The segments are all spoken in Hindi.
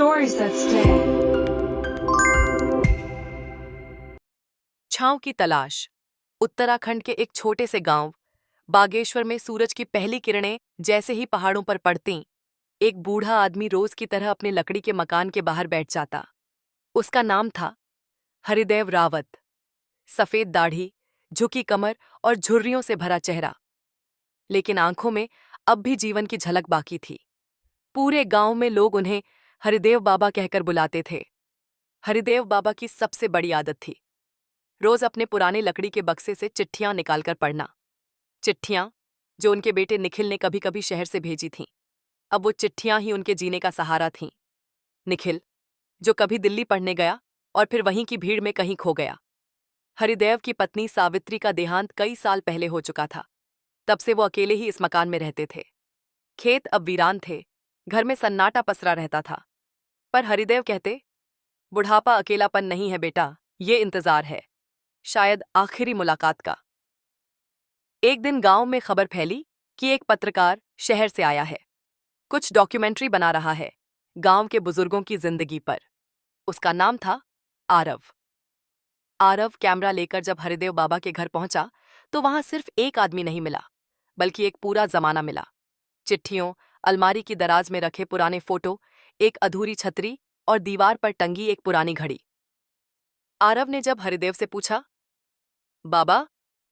Stories that stay. छांव की तलाश। उत्तराखंड के एक छोटे से गांव बागेश्वर में सूरज की पहली किरणें जैसे ही पहाड़ों पर पड़तीं, एक बूढ़ा आदमी रोज की तरह अपने लकड़ी के मकान के बाहर बैठ जाता। उसका नाम था हरिदेव रावत। सफेद दाढ़ी, झुकी कमर और झुर्रियों से भरा चेहरा, लेकिन आंखों में अब भी जीवन की झलक बाकी थी। पूरे गांव में लोग उन्हें हरिदेव बाबा कहकर बुलाते थे। हरिदेव बाबा की सबसे बड़ी आदत थी रोज अपने पुराने लकड़ी के बक्से से चिट्ठियां निकालकर पढ़ना। चिट्ठियां जो उनके बेटे निखिल ने कभी कभी शहर से भेजी थीं। अब वो चिट्ठियां ही उनके जीने का सहारा थीं। निखिल, जो कभी दिल्ली पढ़ने गया और फिर वहीं की भीड़ में कहीं खो गया। हरिदेव की पत्नी सावित्री का देहांत कई साल पहले हो चुका था। तब से वो अकेले ही इस मकान में रहते थे। खेत अब वीरान थे, घर में सन्नाटा पसरा रहता था। पर हरिदेव कहते, बुढ़ापा अकेलापन नहीं है बेटा, ये इंतजार है, शायद आखिरी मुलाकात का। एक दिन गांव में खबर फैली कि एक पत्रकार शहर से आया है, कुछ डॉक्यूमेंट्री बना रहा है गांव के बुजुर्गों की जिंदगी पर। उसका नाम था आरव। आरव कैमरा लेकर जब हरिदेव बाबा के घर पहुंचा तो वहां सिर्फ एक आदमी नहीं मिला, बल्कि एक पूरा जमाना मिला। चिट्ठियों, अलमारी की दराज में रखे पुराने फोटो, एक अधूरी छतरी और दीवार पर टंगी एक पुरानी घड़ी। आरव ने जब हरिदेव से पूछा, बाबा,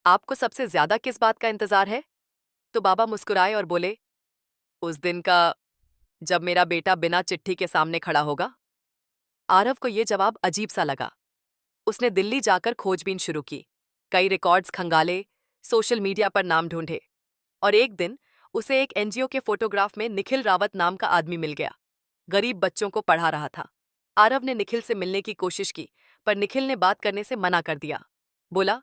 आपको सबसे ज्यादा किस बात का इंतजार है? तो बाबा मुस्कुराए और बोले, उस दिन का जब मेरा बेटा बिना चिट्ठी के सामने खड़ा होगा। आरव को यह जवाब अजीब सा लगा। उसने दिल्ली जाकर खोजबीन शुरू की, कई रिकॉर्ड्स खंगाले, सोशल मीडिया पर नाम ढूंढे, और एक दिन उसे एक एनजीओ के फोटोग्राफ में निखिल रावत नाम का आदमी मिल गया। गरीब बच्चों को पढ़ा रहा था। आरव ने निखिल से मिलने की कोशिश की, पर निखिल ने बात करने से मना कर दिया। बोला,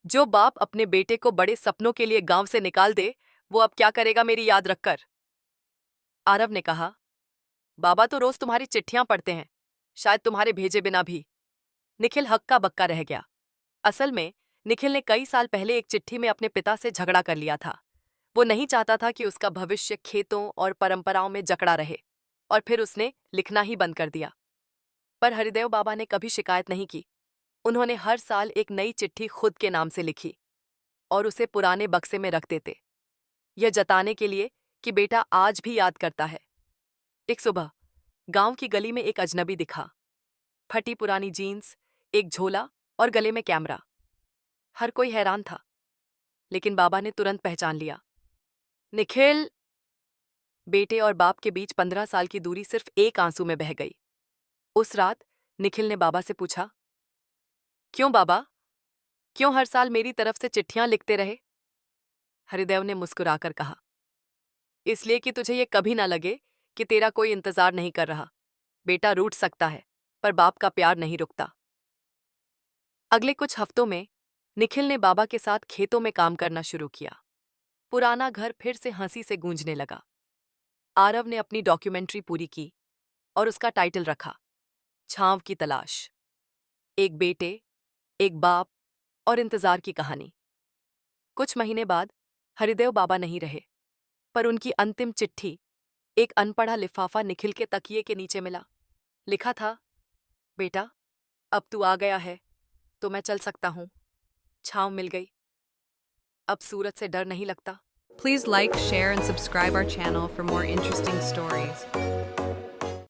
जो बाप अपने बेटे को बड़े सपनों के लिए गांव से निकाल दे, वो अब क्या करेगा मेरी याद रखकर? आरव ने कहा, बाबा तो रोज तुम्हारी चिट्ठियां पढ़ते हैं, शायद तुम्हारे भेजे बिना भी। निखिल हक्का बक्का रह गया। असल में निखिल ने कई साल पहले एक चिट्ठी में अपने पिता से झगड़ा कर लिया था। वो नहीं चाहता था कि उसका भविष्य खेतों और परंपराओं में जकड़ा रहे, और फिर उसने लिखना ही बंद कर दिया। पर हरिदेव बाबा ने कभी शिकायत नहीं की। उन्होंने हर साल एक नई चिट्ठी खुद के नाम से लिखी और उसे पुराने बक्से में रख देते, यह जताने के लिए कि बेटा आज भी याद करता है। एक सुबह गांव की गली में एक अजनबी दिखा। फटी पुरानी जीन्स, एक झोला और गले में कैमरा। हर कोई हैरान था, लेकिन बाबा ने तुरंत पहचान लिया। निखिल! बेटे और बाप के बीच 15 साल की दूरी सिर्फ एक आंसू में बह गई। उस रात निखिल ने बाबा से पूछा, क्यों बाबा, क्यों हर साल मेरी तरफ से चिट्ठियां लिखते रहे? हरिदेव ने मुस्कुराकर कहा, इसलिए कि तुझे ये कभी ना लगे कि तेरा कोई इंतजार नहीं कर रहा। बेटा रूठ सकता है, पर बाप का प्यार नहीं रुकता। अगले कुछ हफ्तों में निखिल ने बाबा के साथ खेतों में काम करना शुरू किया। पुराना घर फिर से हंसी से गूंजने लगा। आरव ने अपनी डॉक्यूमेंट्री पूरी की और उसका टाइटल रखा, छांव की तलाश। एक बेटे, एक बाप और इंतजार की कहानी। कुछ महीने बाद हरिदेव बाबा नहीं रहे, पर उनकी अंतिम चिट्ठी एक अनपढ़ा लिफाफा निखिल के तकिए के नीचे मिला। लिखा था, बेटा, अब तू आ गया है तो मैं चल सकता हूं। छांव मिल गई, अब सूरज से डर नहीं लगता। Please like, share, and subscribe our channel for more interesting stories.